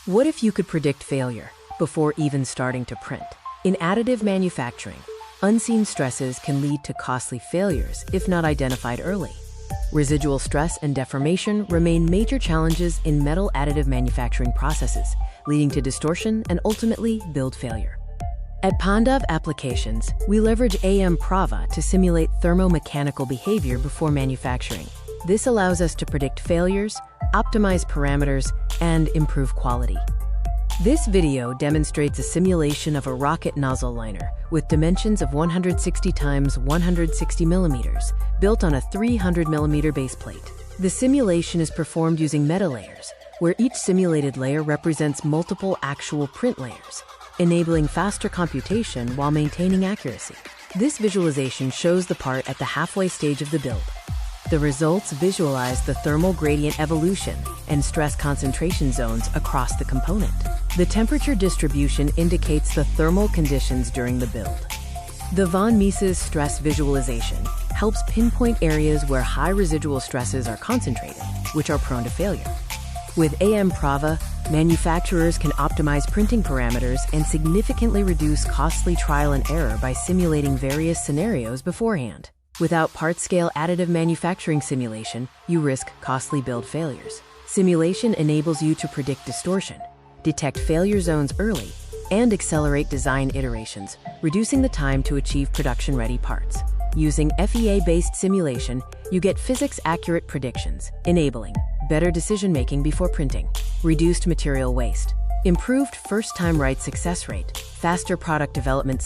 What if you could predict failure before even starting to print? In additive manufacturing, unseen stresses can lead to costly failures if not identified early. Residual stress and deformation remain major challenges in metal additive manufacturing processes, leading to distortion and ultimately build failure. At Paanduv Applications, we leverage AM PravaH to simulate thermo-mechanical behavior before manufacturing. This allows us to predict failures, optimize parameters, and improve quality. This video demonstrates a simulation of a rocket nozzle liner with dimensions of 160 x 160 millimeters, built on a 300 millimeter base plate. The simulation is performed using meta layers, where each simulated layer represents multiple actual print layers, enabling faster computation while maintaining accuracy. This visualization shows the part at the halfway stage of the build. The results visualize the thermal gradient evolution and stress concentration zones across the component. The temperature distribution indicates the thermal conditions during the build. The von Mises stress visualization helps pinpoint areas where high residual stresses are concentrated, which are prone to failure. With AM PravaH, manufacturers can optimize printing parameters and significantly reduce costly trial and error by simulating various scenarios beforehand. Without part-scale additive manufacturing simulation, you risk costly build failures. Simulation enables you to predict distortion, detect failure zones early, and accelerate design iterations, reducing the time to achieve production-ready parts. Using FEA-based simulation, you get physics-accurate predictions, enabling better decision-making before printing, reduced material waste, improved first-time right success rate, faster product development.